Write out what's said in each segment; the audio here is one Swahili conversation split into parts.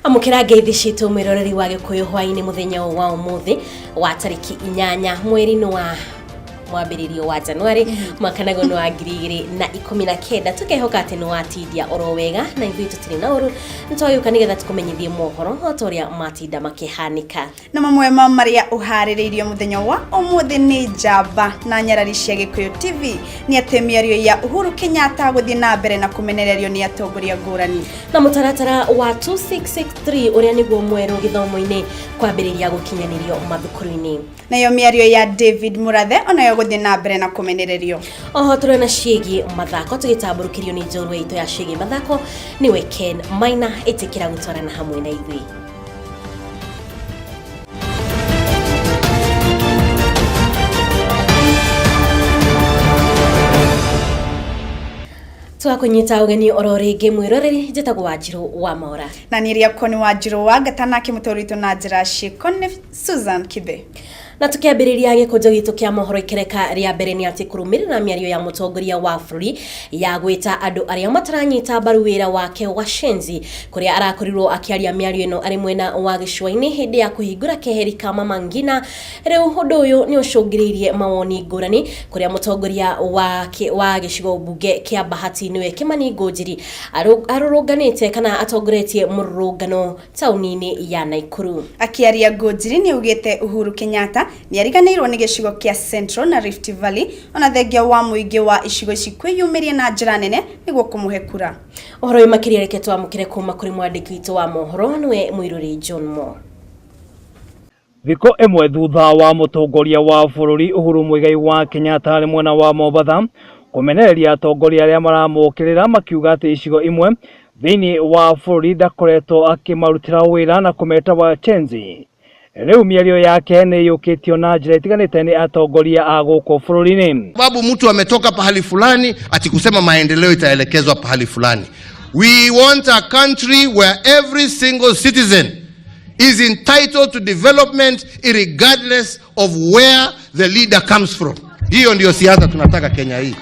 Amukira ngeithi citu mwiroreri wa Gikuyu hwaini muthenya wa umuthi wa tariki 8 mweri wa mwambiririo wa Januari mwaka wa 2019 tukehoka ati no atindia oro wega na ithui tutiri na uru ntoyuka nigetha tukumenyithie mohoro hotoria matinda makihanika na mamwe maria uhaririirio muthenya wa umuthi ni Java na nyarari cia Gikuyu TV ni atemiario ya Uhuru Kenyatta guthie na mbere na kumenererio ni atongoria ngurani na mutaratara wa 2663 uria niguo mweru githomo-ini kwambiriria gukinyanirio mathukuru-ini nayo miario ya David Murathe onayo guthie na mbere na kumenererio oho turena ciegi mathako tugitamburukirio ni njorua ito ya ciegi mathako niwe Ken Maina itikira gutwarana hamwe na ithui Twakunyita ugeni ororingi mwiroreri njitagwo Wanjiru wa MWAURA na niria koni Wanjiru wa gatana kimutaurito na njira CIIKO ni Susan KIBE na tukiambiriria gikunjo gitu kia mohoro ikereka ria mbere ni ati kurumirira miario ya mutongoria wa bururi ya gwita andu aria mataranyita mbaru wira wake wa shenzi kuria arakorirwo akiaria miario ino ari mwena wa gicwaini hindi ya kuhingura keheri ka Mama Ngina riu undu uyu ni ucungiriirie mawoni ngurani kuria mutongoria wa gicigo bunge kia Bahati niwe Kimani Ngũnjiri arurunganite kana atongoretie mururungano taunini ya Naikuru akiaria Ngũnjiri ni ugite Uhuru Kenyatta ni ariganirwo ni gicigo kia Central na Rift Valley ona thengia wa muingi wa icigo ici kwiyumiria na njira nene niguo kumuhe kura ohoro makiria reke twamukire kuma kuri mwandiki witu wa mohoro niwe Mwiruri John Mo Thiko emwe thutha wa mutongoria wa bururi Uhuru Muigai wa Kenyatta ari mwena wa Mombasa kumenereria atongoria aria maramukirira makiuga ati icigo imwe thiini wa bururi ndakoretwo akimarutira wira na kumeta wa chenzi leo miario yake ni yukitio na njira itiganite ni atongoria a guko bururi-ini sababu mtu ametoka pahali fulani ati kusema maendeleo itaelekezwa pahali fulani. We want a country where every single citizen is entitled to development regardless of where the leader comes from. Hiyo ndio siasa tunataka Kenya hii.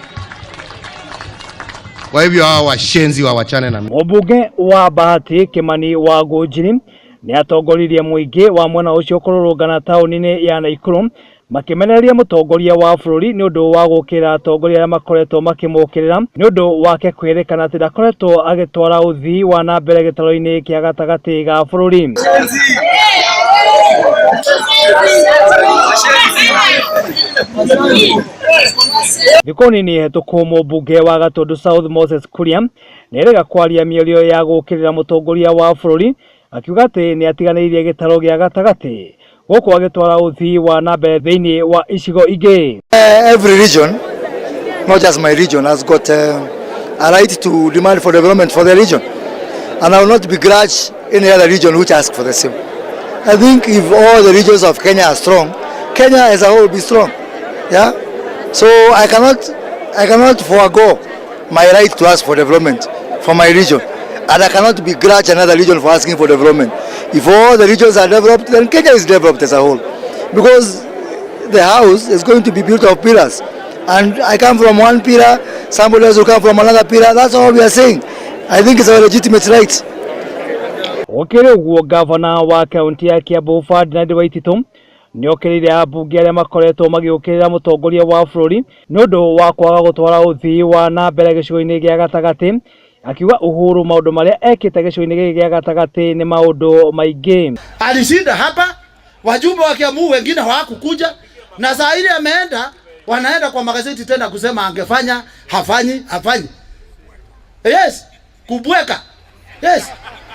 Kwa hivyo hawa washenzi wawachane na mbunge wa Bahati Kimani wa Ngũnjiri ni atongoririe muingi wa mwena ucio kururungana tauni-ini ya Naikuru makimenereria mutongoria wa bururi ni undu wa gukira atongoria aria makoretwo makimukirira ni undu wake kwirikana ati ndakoretwo agitwara uthii wa na mbere gitaro-ini kia gatagati ga bururi Gikoni ni hetuku mbunge wa Gatundu South Moses Kuria nerega kwaria miario ya gukirira mutongoria wa bururi akiuga ati ni atiganiririe gitaro gia gatagati guku agitwara uthii wa na mbere thiini wa icigo ingi. Every region, not just my region, has got a right to demand for development for the region, and I will not begrudge any other region which asks for the same. I think if all the regions of Kenya are strong, Kenya as a whole will be strong. Yeah, so I cannot forego my right to ask for development for my region. And I cannot begrudge another region for asking for development. If all the regions are developed, then Kenya is developed as a whole. Because the house is going to be built of pillars. And I come from one pillar, somebody else will come from another pillar. That's all we are saying. I think it's a legitimate right. Okere uguo gavana wa kaunti ya Kiambu Ferdinand Waititu ni okirire abunge aria makoretwo magiukirira mutongoria wa bururi ni undu wa kwaga gutwara uthii wa na mbere gicigo-ini gia gatagati akiwa Uhuru maundu maria ekite gicigo-ini gigi gia gatagati ni maundu maingi. Alishinda hapa, wajumbe wa Kiambu wengine hawakukuja, na saa ile ameenda wanaenda kwa magazeti tena kusema angefanya, hafanyi. Yes, kubweka. Yes.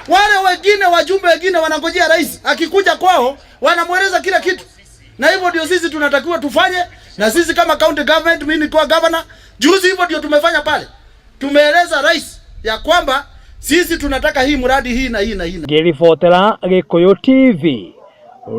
Wale wengine wajumbe wengine wanangojea rais akikuja kwao wanamweleza kila kitu. Na hivyo ndio sisi tunatakiwa tufanye, na sisi kama county government, mimi nilikuwa governor, juzi hivyo ndio tumefanya pale. Tumeeleza rais ya kwamba sisi tunataka hii mradi hii na hii na hii. Ngiribotera Gikuyu TV.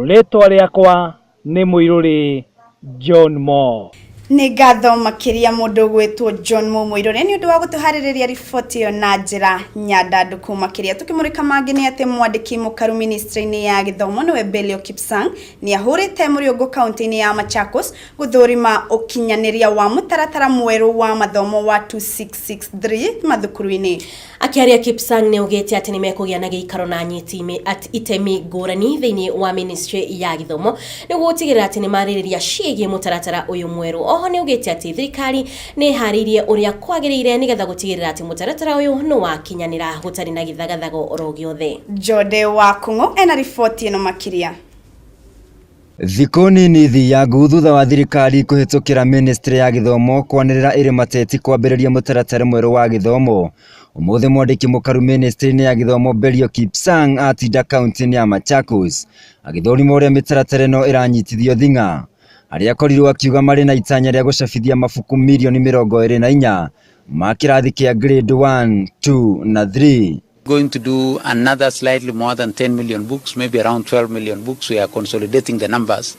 Ritwa riakwa ni Mwiruri John Mo. Nĩ ngatho makiria mundu gwitwo John Mumuirore ni undu wa gutuhariria riboti yo na njira nyandanduku makiria tukimurika mangi ni ati mwandiki mukaru ministry-ini ya githomo niwe Belio Kipsang ni ahurite Muriungu county-ini ya Machakos guthurima ukinyaniria wa mutaratara mweru wa mathomo wa 2663 mathukuru-ini. Akiaria Kipsang ni ugete ati nimekugia na giikaro na nyiti itemi ngurani thiini wa ministry ya githomo ni gutigirira ati ni maririria ciigie mutaratara uyu mweru. Oho ni ugete ati thirikari ni haririe uria kwagirire nigetha gutigirira ati mutaratara uyu no wakinyanira gutari na githagathago oro giothe. Jode wa Kungu ena riboti ino makiria. Thikũ nini thiangu thutha wa thirikari kuhitukira ministry ya githomo kwanirira iri mateti kwambiriria mutaratara mweru wa githomo. Umuthi mwandiki mukaru ministry-ini ya githomo Belio Kipsang atinda county-ini ya Machakos agithurima uria mitaratara ino iranyitithio thinga. Aria akorirwo akiuga mari na itanya ria gucabithia mabuku milioni 24 ma kirathi kia grade 1, 2 na 3. Going to do another slightly more than 10 million books, maybe around 12 million books. We are consolidating the numbers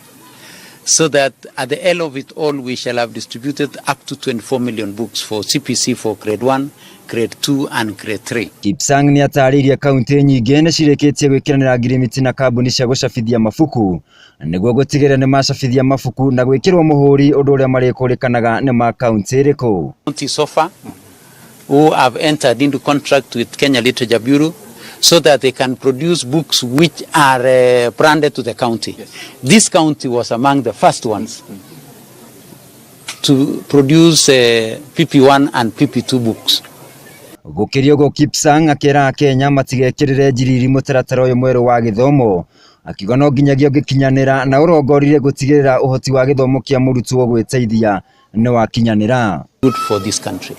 so that at the end of it all we shall have distributed up to 24 million books for CPC for grade 1, grade 2 and grade 3. Kipsang ni atariria kaunti nyingi ni cireketie gwikiranira agreement na kambuni cia gucabithia mabuku niguo gutigirira ni macabithia mabuku na gwikirwo muhuri undu uria marikurikanaga ni ma kaunti iriko. County so far who have entered into contract with Kenya Literature Bureau so that they can produce books which are branded to the county. Yes. This county was among the first ones to produce PP1 and PP2 books. Gukirio go Kipsang akira Kenya matigekirire njiriri mutaratara uyu mweru wa githomo akiuga no nginyagia gikinyanira na urongorire gutigirira uhoti wa githomo kia murutwo gwiteithia ni wakinyanira. Good for this country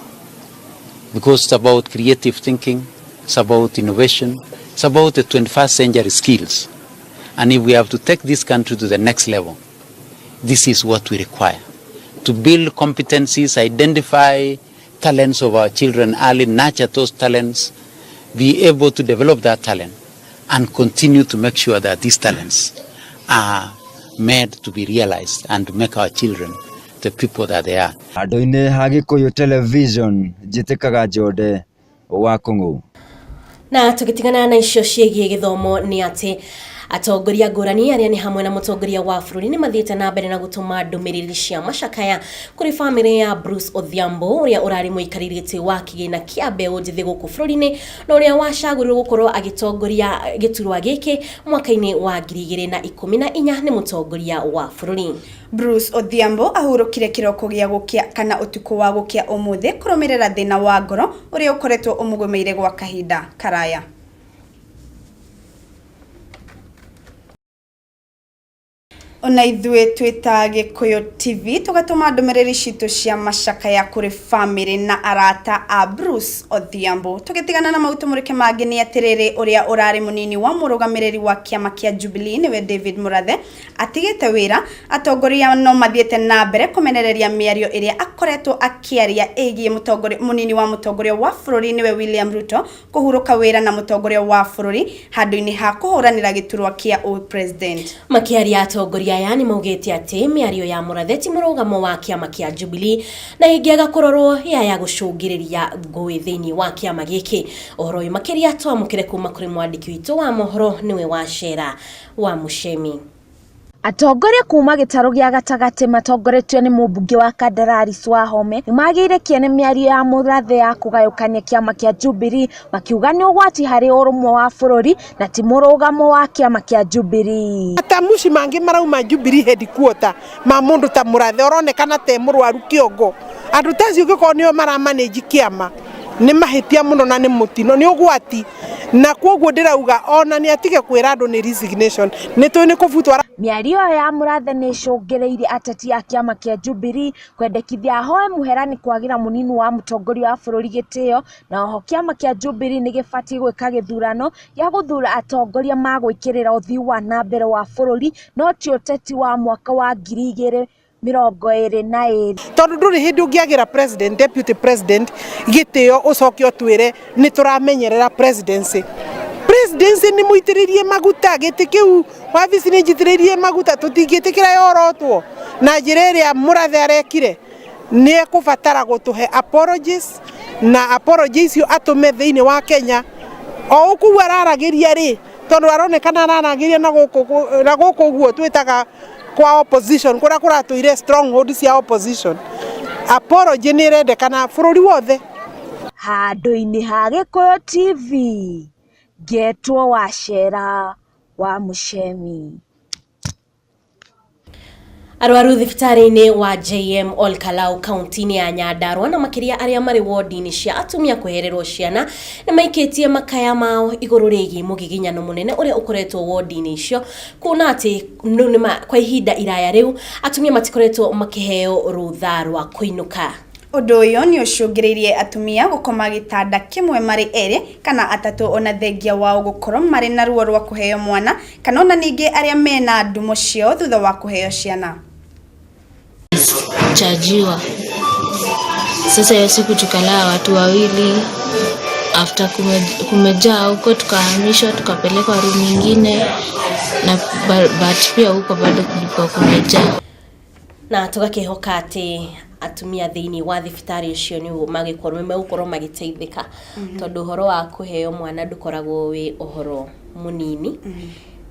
because it's about creative thinking, it's about innovation, it's about the 21st century skills, and if we have to take this country to the next level, this is what we require to build competencies, identify talents of our children early, nurture those talents, be able to develop that talent and continue to make sure that these talents are made to be realized and to make our children the people that they are. Adoine ha Gikuyu television jitikaga Jode wa Kungu. Na tukitigana na icio ciegie githomo ni ati atongoria ngurani aria ni hamwe na mutongoria wa bururi ni mathiete na mbere na gutuma ndumiriri cia macakaya kuri family ya Bruce Odhiambo uria urari muikaririte wa kigina kia mbeu njithi guku bururi-ini na uria wacagurirwo gukorwo agitongoria giturwa giki mwaka-ini wa 2014 ni mutongoria wa bururi. Bruce Odhiambo ahurukire kiroko gia gukia kana utuko wa gukia umuthi kurumirira thina wa ngoro uria ukoretwo umugumeire gwa kahinda karaya. Ona ithue twita Gikuyu TV tugatuma ndumiriri citu cia macakaya kuri family na arata a Bruce Odhiambo. Tugitigana na mautumurike mangi ni atiriri uria urari munini wa murugamiriri wa kiama kia Jubilee niwe David Murathe atigite wira atongoria no mathiete na mbere kumenereria miario iria akoretwo akiaria egie mutongoria munini wa mutongoria wa bururi niwe William Ruto kuhuruka wira na mutongoria wa bururi handu-ini ha kuhuranira giturwa kia president. Makiaria atongoria yani maugete ati miario ya Murathe ti murugamo wa kiama kia Jubilee na ingiaga kurorwo ya gucungiriria ngui thiini wa kiama giki. Ohoro uyu makiria twamukire kuma kuri mwandiki witu wa Mohoro niwe Wachera wa Muchemi. Atongoria kuma gitaro gia gatagati matongoretio ni mubunge wa Kadararis wa Home nimagire kiene miario ya Murathe ya kugayukania kiama kia Jubilee makiuga ni ugwati hari urumwe wa bururi na ti murugamo wa kiama kia Jubilee. Atamushi mangi marauma Jubilee headquarter ma mundu ta Murathe oronekana te murwaru kiongo andu taci ugiko nio maramanage kiama ni mahitia muno na ni mutino ni ugwati na kwoguo ndirauga ona ni atige kwira andu ni resignation ni tu ni kuvutwa. Miario ya Murathe ni cungireire ateti a kiama kia Jubilee kwendekithia hoe muherani kwagira munini wa mutongoria wa bururi gitio na oho kiama kia Jubilee ni gibati gwika githurano ya guthura atongoria magwikirira uthii wa na mbere wa bururi no ti uteti wa mwaka wa 2022 tondu nduri hindi ungiagira president deputy president gitio ucokio twire ni turamenyerera presidency ni muitiririe maguta gitikiu wabici ni njitiririe maguta tutingitikira yorotwo na njĩra ĩrĩa mũrathe arekire nĩ ekũbatara gũtũhe apologies na apologies icio atũme thĩinĩ wa Kenya o ũkuo araragĩria rĩ tondũ aronekana araragĩria na gũkũ ũguo twĩtaga kwa opposition kũrĩa kũratũire stronghold cia opposition apology nĩ ĩrendekana bũrũri wothe. Handũ-inĩ ha Gikuyu TV Getwo Wacera wa Muchemi. Arwaru thibitari-inĩ wa JM Olkalau kaunti-inĩ ya Nyandarua na makiria arĩa marĩ wodi-inĩ cia atumia kwehererwo ciana nĩ maikĩtie makaya mao igũrũ rĩgiĩ mũgiginyano mũnene ũrĩa ũkoretwo wodi-inĩ icio, kuona atĩ kwa ihinda iraya rĩu atumia matikoretwo makĩheo rũtha rwa kũinũka. Ũndũ ũyũ nĩ ũcũngĩrĩirie atumia gũkoma gĩtanda kĩmwe marĩ erĩ kana atatũ ona thengia wao gũkorwo marĩ na ruo rwa kũheo mwana kana ona ningĩ arĩa mena ndumo ciao thutha wa kũheo ciana. Chajiwa. Sasa hiyo siku tukalaa watu wawili, after kumejaa huko tukahamishwa tukapelekwa room nyingine na but pia huko bado kulikuwa kumejaa. Na tugakihoka atĩ atumia thĩinĩ wa thibitarĩ ũcio nĩ magĩkorwo magĩteithĩka tondũ ũhoro wa kũheo mwana ndũkoragwo wĩ ũhoro mũnini.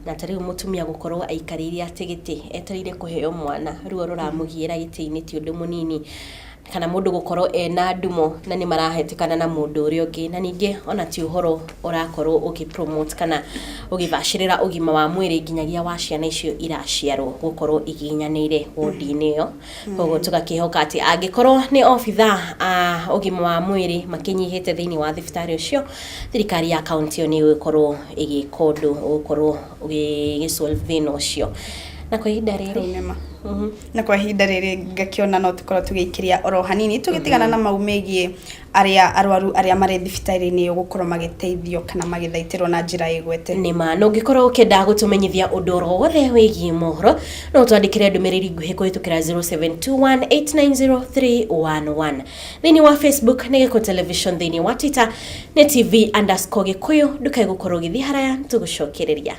Na tarĩu mũtumia gũkorwo aikarĩire atĩ gĩtĩ etereire kũheo mwana ruo rũramũgiĩra gĩtĩ-inĩ ti ũndũ mũnini, kana mũndũ gũkorwo ena ndumo na nĩ marahetĩkana na mũndũ ũrĩa ũngĩ, na ningĩ ona ti ũhoro ũrakorwo ũgĩpromote kana ũgĩbacĩrĩra ũgima wa mwĩrĩ nginyagia wa ciana icio iraciarwo gũkorwo iginyanĩire wodi-inĩ ĩyo. Koguo tũgakĩhoka atĩ angĩkorwo nĩ obitha ũgima wa mwĩrĩ makĩnyihĩte thĩinĩ wa thibitarĩ ũcio, thirikari ya kaunti ĩyo nĩ ĩgũkorwo ĩgĩka ũndũ ũgũkorwo ũgĩsolve thĩna ũcio. Na kwa ihinda rĩrĩ na kwa ihinda rĩrĩ ngakiona no tukorwo tũgĩikĩria oro hanini tũgĩtigana na mau megiĩ arĩa arwaru arĩa marĩ thibitarĩ-inĩ gũkorwo magĩteithio kana magĩthaitĩrwo na njĩra ĩgwete. Nĩma no ũngĩkorwo ũkĩenda gũtũmenyithia ũndũ oro wothe wĩgiĩ mohoro no twandĩkĩre ndũmĩrĩri nguhĩ kũhĩtũkĩra 0721890311 thĩinĩ wa Facebook nĩ Gikuyu Television, thĩinĩ wa Twitter nĩ TV_Gikuyu. Ndũkae gũkorwo ũgĩthiĩ haraya tũgũcokereria.